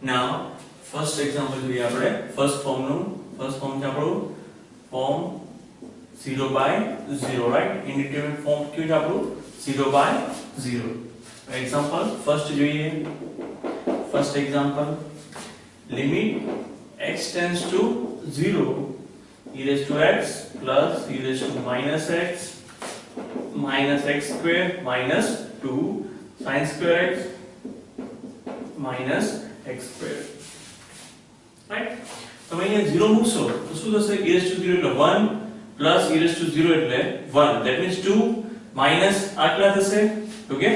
Now first example જોઈએ આપણે first form છે આપણું form 0 by 0, right? Indeterminate form કયું છે આપણું 0 by 0. Example first જોઈએ. First example, limit x tends to 0 e raised to x plus e raised to minus x square minus 2 sin square x minus x square, right? તો અહીંયા 0 મૂકશો તો શું થશે? e raised to 0 એટલે 1 plus e raised to 0 એટલે 1, that means 2 minus આટલા થશે. ઓકે,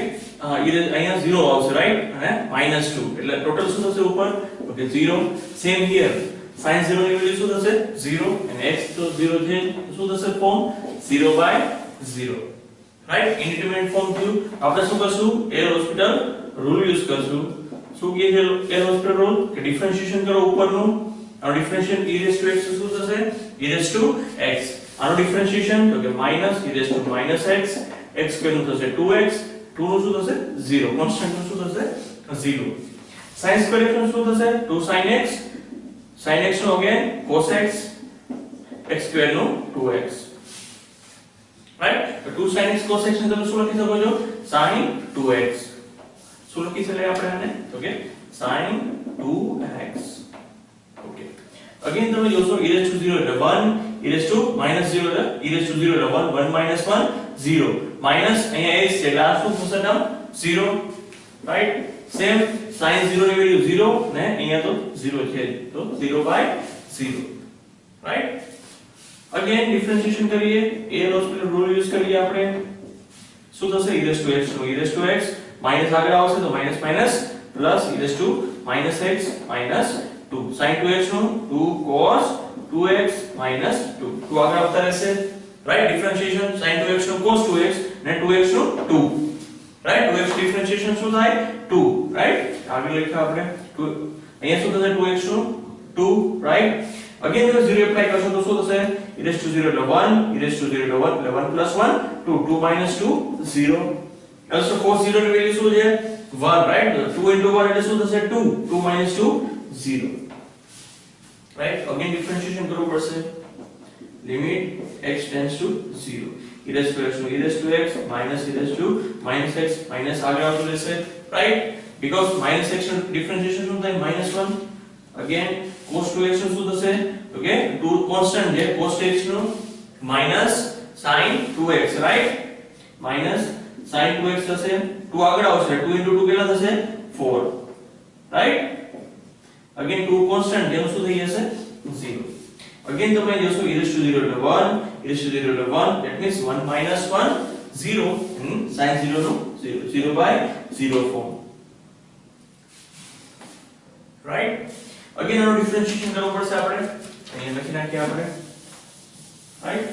અહીંયા 0 આવશે, રાઈટ, અને -2 એટલે ટોટલ શું થશે ઉપર? ઓકે 0. સેમ હિયર sin 0 ની વેલ્યુ શું થશે? 0 અને x તો 0 છે, શું થશે form? 0 by 0, right? Indeterminate form થયું. આપણે શું કરશું? એર હોસ્પિટલ રૂલ યુઝ કરશું. શું કહે છે એર હોસ્પિટલ રૂલ? કે ડિફરન્શિએશન કરો ઉપરનું. આનો differentiation e raised to x શું થશે? e raised to x. આનો ડિફરન્શિએશન તો કે minus e raised to minus x, x square નું થશે 2x, 2 નું શું થશે? 0. કોન્સ્ટન્ટ નું શું થશે? 0. sin સ્ક્વેર x નું શું થશે? 2 sin x, sin x નું again cos x, x square નું 2x, રાઈટ? તો 2 sin x cos x ને તમે શું લખી શકો છો? sin 2x. શું લખી શકાય આપણે આને? તો કે sin 2x. ઓકે, અગેન તમે જોશો e raised to 0 એટલે 1, e raised to minus 0 એટલે e raised to 0 એટલે 1, 1 minus 1 0, minus અહીંયા x છે એટલે આ શું થશે ટર્મ? 0, રાઈટ? સેમ sin 0 ની વેલ્યુ 0 ને અહીંયા તો 0 છે તો 0 by 0, રાઈટ? અગેન ડિફરન્શિએશન કરીએ, એર હોસ્પિટલ રૂલ યુઝ કરીએ આપણે. શું થશે? e raised to x નું e raised to x minus આગળ આવશે તો minus minus plus e raised to minus x minus 2 sin 2x નું 2 cos 2x minus 2, 2 આગળ આવતા રહેશે, રાઈટ? ડિફરન્શિએશન sin 2x નું cos 2x ને 2x નું 2, રાઈટ? 2x ડિફરન્શિએશન શું થાય? 2, રાઈટ? આગળ લખ્યા આપણે 2, અહીંયા શું થશે? 2x નું 2, રાઈટ? અગેન તમે 0 એપ્લાય કરશો તો શું થશે? e raised to 0 એટલે 1, e raised to 0 એટલે 1 એટલે 1 plus 1 2, 2 minus 2 0. Also cos 0 ની વેલ્યુ શું છે? 1, રાઈટ? 2 into 1 એટલે શું થશે? 2, 2 minus 2 0, રાઈટ? અગેન ડિફરન્શિએશન કરવું પડશે. Limit x tends to 0 e raised to x નું e raised to x minus e raised to minus x minus આગળ આવતું રહેશે, રાઈટ? because minus x નું ડિફરન્શિએશન શું થાય? -1. અગેન cos 2x નું શું થશે? ઓકે 2 કોન્સ્ટન્ટ છે, cos x નું minus sin 2x, right? minus sin 2x થશે, 2 આગળ આવશે 2 into 2 કેટલા થશે? 4, રાઈટ? અગેન 2 કોન્સ્ટન્ટ જેનું શું થઈ જશે? 0. અગેન તમે જોશો e raised to 0 એટલે 1, e raised to 0 એટલે 1, that means 1 minus 1 0 and sin 0 નું 0, 0 by 0 form, રાઈટ? અગેન આનો ડિફરન્શિએશન કરવું પડશે આપણે. અહીંયા લખી નાખીએ આપણે, right?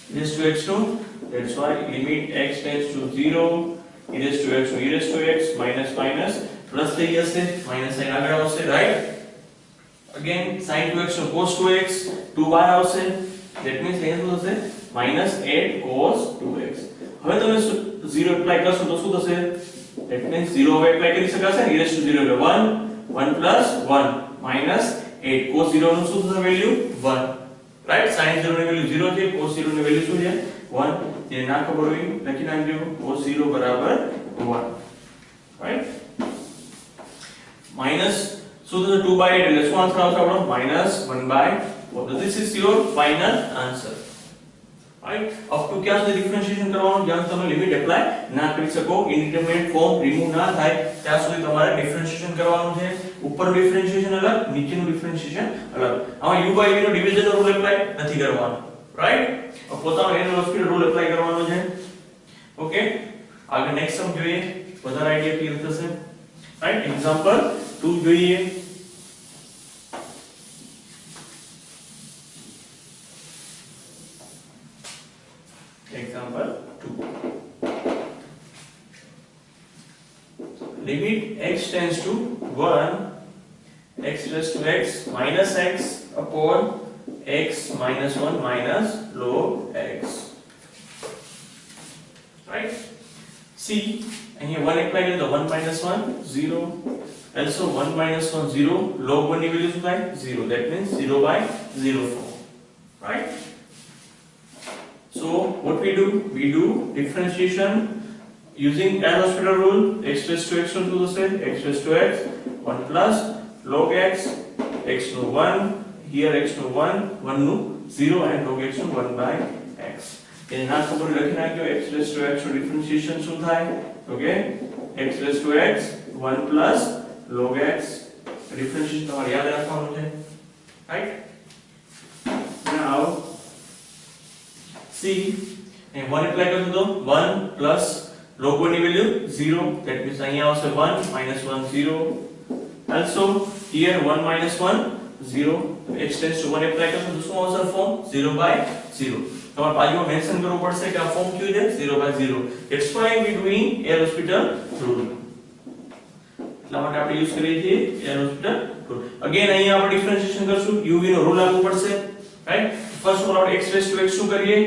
e raised to x નું, that's why limit x tends to 0 e raised to x નું e raised to x minus minus plus થઈ જશે, માઈનસ સાઇન આગળ આવશે, રાઈટ? અગેન sin 2x નું cos 2x 2 બહાર આવશે, that means અહીંયા શું થશે? -8 cos 2x. હવે તમે 0 એપ્લાય કરશો તો શું થશે? that means 0 હવે એપ્લાય કરી શકાશે. e raised to 0 એટલે 1, 1 plus 1 minus 8 cos 0 નું શું થશે? Value 1, right? sin 0 ની વેલ્યુ 0 છે, cos 0 ની વેલ્યુ શું છે? 1. જે ના ખબર હોય લખી નાખજો, cos 0 બરાબર 1, રાઈટ? માઈનસ શું થશે? 2 by 8 એટલે શું આન્સર આવશે આપણો? -1 by 4. So this is your final answer, right? Up to ક્યાં સુધી ડિફરન્શિએશન કરવાનું? જ્યાં તમે લિમિટ એપ્લાય ના કરી શકો, ઇન્ડિટરમિનેટ ફોર્મ રિમૂવ ના થાય ત્યાં સુધી તમારે ડિફરન્શિએશન કરવાનું છે. ઉપરનું ડિફરન્શિએશન અલગ, નીચેનું ડિફરન્શિએશન અલગ. આમાં u by v નો ડિવિઝન રૂલ એપ્લાય નથી કરવાનો, રાઈટ? પોતાનો એર હોસ્પિટલ રૂલ એપ્લાય કરવાનો છે. ઓકે, આગળ નેક્સ્ટ સમ જોઈએ, વધારે આઈડિયા ક્લિયર થશે, રાઈટ? એક્ઝામ્પલ 2 જોઈએ. Example 2. Limit x tends to 1, x raised to x minus x upon x minus 1 minus log x. Right? See, અહીંયા 1 એપ્લાય કરીએ તો 1 1 0, also 1 1 0, log 1 ની વેલ્યુ શું થાય 0, that means 0/0 form, right? So what we do differentiation using L'Hospital rule. X raised to x શું થશે, x raised to x 1 plus log x, x નું 1, here x નું 1, 1 નું 0 and log x નું 1/x. એને ના ખબર લખી નાખ્યો x raised to x નું ડિફરન્શિએશન શું થાય તો કે x raised to x 1 plus log x. Differentiation તમારે યાદ રાખવાનું છે, right? Now see, and 1 apply કરશું તો 1 plus log 1 ની વેલ્યુ 0, that means અહીંયા આવશે 1 -1 0. Also here 1 1 0, x tends to 1 apply કરશું તો શું આવશે ફોર્મ 0/0. તમારે બાજુમાં મેન્શન કરવું પડશે કે આ ફોર્મ કયું છે 0/0. That's why we doing L'Hospital rule. એટલા માટે આપણે યુઝ કરીએ છીએ L'Hospital rule. Again અહીંયા આપણે ડિફરન્શિએશન કરશું, uv નો રૂલ લાગુ પડશે, રાઈટ? ફર્સ્ટ ઓફ ઓલ આપણે x raised to x શું કરીએ,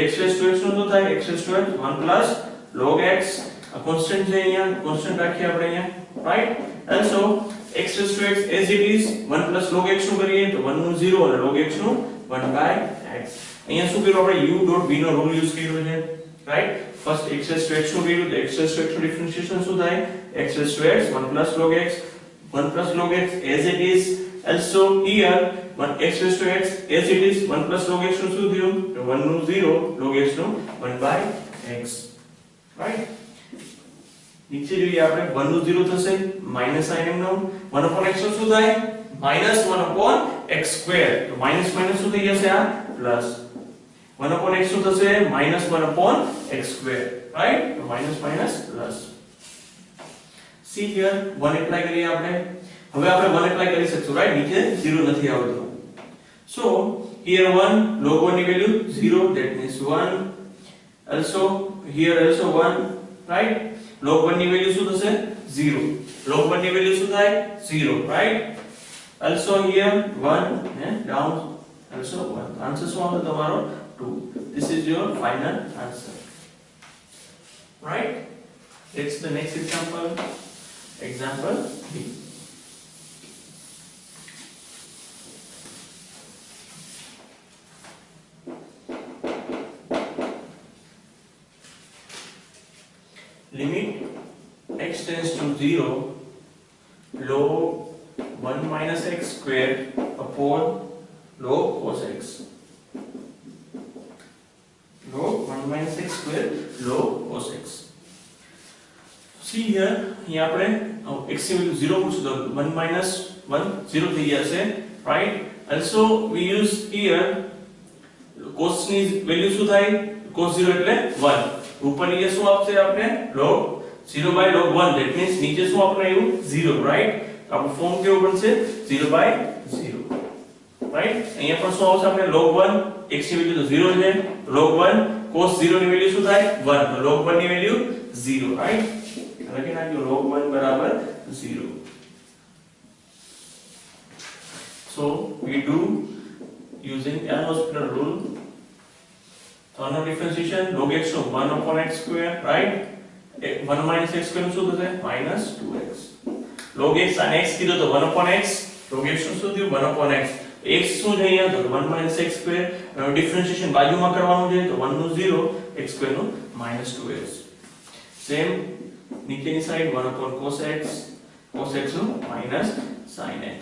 x raised to x નું શું થાય, x raised to x 1 plus log x, આ કોન્સ્ટન્ટ છે અહીંયા, કોન્સ્ટન્ટ રાખીએ આપણે અહીંયા, right? Also x raised to x as it is 1 plus log x નું કરીએ તો 1 નું 0 અને log x નું 1/x. અહીંયા શું કર્યું આપણે u ડોટ v નો રૂલ યુઝ કર્યો છે, right? First x raised to x નું કર્યું તો x raised to x નું ડિફરન્શિએશન શું થાય, x raised to x 1 plus log x, 1 plus log x as it is. Also here 1 x raised to x as it is 1 plus log x નું શું થયું તો 1 નું 0, log x નું 1/x, right? નીચે જોઈએ આપણે 1 નું 0 થશે માઈનસ સાઇન m નો 1 upon x નું શું થાય -1 upon x square, તો માઈનસ માઈનસ શું થઈ જશે આ પ્લસ 1 upon x શું થશે -1 upon x square, right? તો minus minus plus. see here 1 apply કરીએ આપણે, હવે આપણે 1 એપ્લાય કરી શકશું, રાઈટ? નીચે 0 નથી આવતો. so here 1 log 1 ની value 0, that means 1. also here also 1, right? log 1 ની વેલ્યુ શું થશે 0, log 1 ની વેલ્યુ શું થાય 0, right? also here 1 and down also 1. answer શું આવશે તમારો 2. this is your final answer, right? It's the next example B. limit x tends to 0, log 1 minus x square upon log cos x. log 1 minus x square log cos x. see here અહીંયા આપણે x ની value 0 મૂકશું તો 1 minus 1 0 થઈ જશે, right? also we use here cos ની value શું થાય, cos 0 એટલે 1. ઉપર નીચે શું આપશે આપણે log 0/log 1, that means નીચે શું આપણે આવ્યું 0, right? આપણું ફોર્મ કેવું બનશે 0/0, right? અહીંયા પણ શું આવશે આપણે log 1, x ની વેલ્યુ તો 0 છે, log 1 cos 0 ની વેલ્યુ શું થાય 1, તો log 1 ની વેલ્યુ 0, right? લખી નાખ્યો log 1 બરાબર 0. so we do using L'Hospital rule. આનો ડિફરન્શિએશન log x નો 1 upon x square, right? 1 minus x square શું થશે -2x. log x અને x કીધો તો 1 upon x, log x નું શું થયું 1 upon x. x શું છે અહીંયા તો 1 minus x square, ડિફરન્શિએશન બાજુમાં કરવાનું છે તો 1 નું 0, x square નું -2x. સેમ નીચેની સાઈડ 1 upon cos x નું -sin x,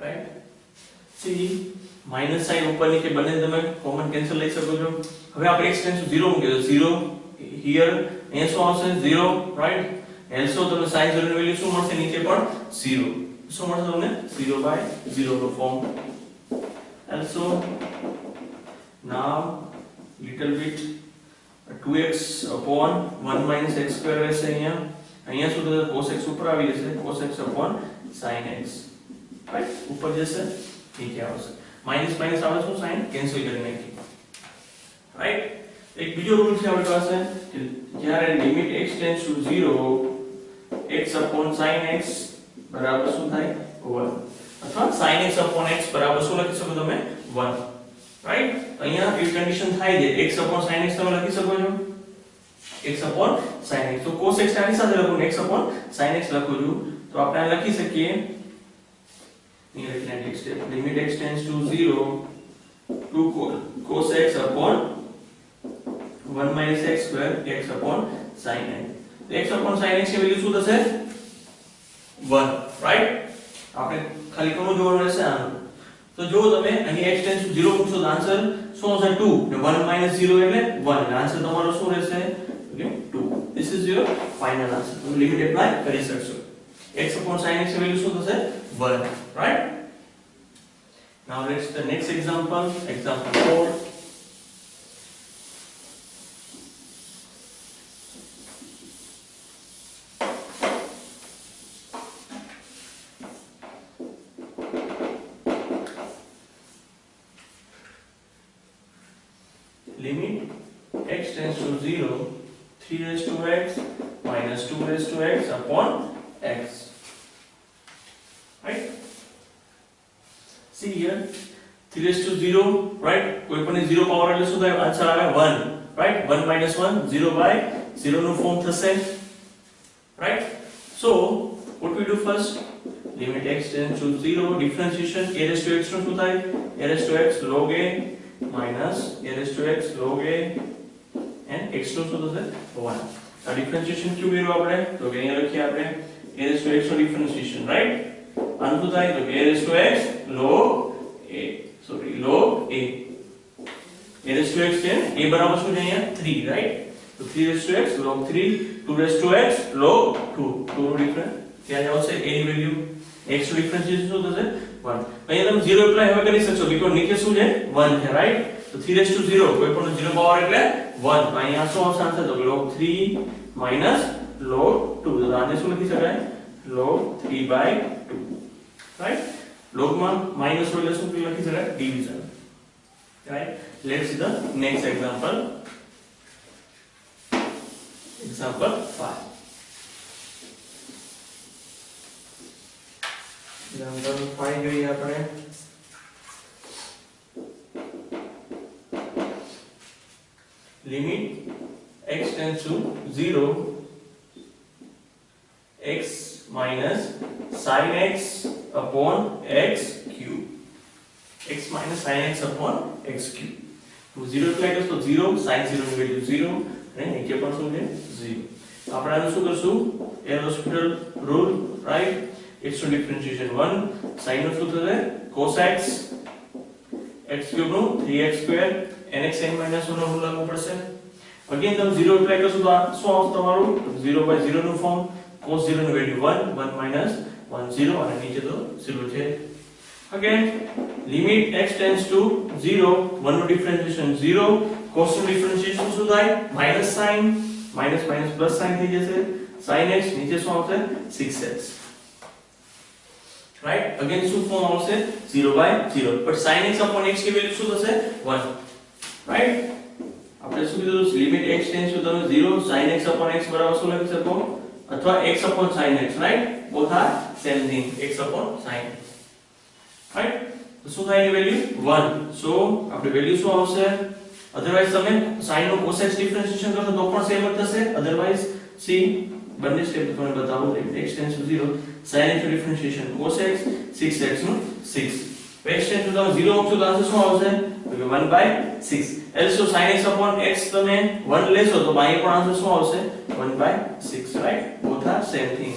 right? see minus sign ઉપર નીચે બંને તમે કોમન કેન્સલ લઈ શકો છો. હવે આપણે x ટેન્સ 0 મૂકીએ તો 0 હિયર અહીંયા શું આવશે 0, રાઈટ? also તમને sin 0 ની વેલ્યુ શું મળશે નીચે પણ 0, શું મળશે તમને 0/0 નો form. also now little bit 2x upon 1 minus x square રહેશે અહીંયા શું થશે cos x ઉપર આવી જશે, cos x upon sin x, right? ઉપર જશે નીચે આવશે, માઈનસ માઈનસ આવે શું સાઇન કેન્સલ કરી નાખી, રાઈટ? એક બીજો રૂલ છે આપણી પાસે કે જ્યારે limit x tends to 0, x upon sin x બરાબર શું થાય 1, અથવા sin x upon x બરાબર શું લખી શકો તમે 1, રાઈટ? અહીંયા એ કન્ડિશન થાય છે x upon sin x તમે લખી શકો છો, x upon sin x. તો cos x આની સાથે લખું x upon sin x લખું છું. તો આપણે આ લખી શકીએ next step limit x tends to 0 to cos x upon 1 minus x square x upon sin x. x upon sin x ની વેલ્યુ શું થશે 1 રાઈટ. આપણે ખાલી કોનું જોવાનું રહેશે આનું. તો જો તમે અહીં x tends to 0 મૂકશો તો આન્સર શું આવશે 2 ને 1 minus 0 એટલે 1 એટલે આન્સર તમારો શું રહેશે એટલે 2. This is your final answer. તમે લિમિટ એપ્લાય કરી શકશો. x upon sin x ની વેલ્યુ શું થશે 1 right. Now let's the next example, example 4. Limit x tends to 0, 3 raised to x minus 2 raised to x upon x. Right? See here, 3 raised to 0, right? કોઈ પણ 0 power એટલે શું થાય answer આવે 1, right? 1 minus 1 0 by 0 નું form થશે, right? So what we do first, limit x tends to 0, differentiation a raised to x નું શું થાય a raised to x log a minus a raised to x log a and x નું શું થશે 1. આ differentiation ક્યું કર્યું આપણે તો કે અહીંયા લખીએ આપણે a raised to x નું ડિફરન્શિએશન, right? આનું શું થાય તો a raised to x log a, sorry log a. a raised to x છે a બરાબર શું છે અહીંયા 3, right? તો 3 raised to x log 3, 2 raised to x log 2. તો નો ડિફરન્સ ત્યાં આવશે a ની વેલ્યુ, x નું ડિફરન્શિએશન શું થશે 1. અહીંયા તમે 0 એપ્લાય હવે કરી શકશો બીકોઝ નીચે શું છે 1 છે, right? તો 3 raised to 0 કોઈ પણ 0 પાવર એટલે 1. તો અહીંયા શું આવશે આન્સર તો log 3 minus log 2. તો આને શું લખી શકાય log 3/2, right? log માં માઈનસ હોય એટલે શું લખી શકાય division, right? Let's see the next example, example 5. example 5 જોઈએ આપણે. limit x tends to 0, x minus sin x upon x cube, x minus sin x upon x cube. તો 0 એટલે તો 0 sin 0 ની વેલ્યુ 0 અને નીચે પણ શું છે 0. આપણે આનું શું કરશું L hospital rule, right? x નું ડિફરન્શિએશન 1, sin નું શું થશે cos x, x cube નું 3x square nx n minus 1 નો રૂલ લાગુ પડશે. અગેન તમે 0 એપ્લાય કરશો તો આ શું આવશે તમારું 0/0 નું ફોર્મ, cos 0 ની વેલ્યુ 1, 1 minus 1 0 અને નીચે તો 0 છે. Again limit x tends to 0, 1 નું ડિફરન્શિએશન 0, cos નું ડિફરન્શિએશન શું થાય minus sin, minus minus plus sin થઈ જશે, sin x નીચે શું આવશે 6x, રાઈટ? અગેન શું ફોર્મ આવશે 0/0, but sin x upon x ની વેલ્યુ શું થશે 1, રાઈટ? આપણે શું કીધું limit x tends to 0, sin x upon x બરાબર શું લખી શકો અથવા x upon sin x, right? both are same thing, x upon sin, right? તો શું થાય એની વેલ્યુ 1. સો આપણે વેલ્યુ શું આવશે, અધરવાઇઝ તમે sin નો cos x ડિફરન્શિએશન કરશો તો પણ સેમ જ થશે, અધરવાઇઝ સી બંને સ્ટેપ તમને બતાવું. Limit x tends to 0, sin x નું ડિફરન્શિએશન cos x, 6x નું 6. x tends to 0 મૂકશો તો આન્સર શું આવશે તો કે 1/6. એલ્સો sin x upon x તમે 1 લેશો તો અહીં પણ આન્સર શું આવશે 1/6, right? both are same thing.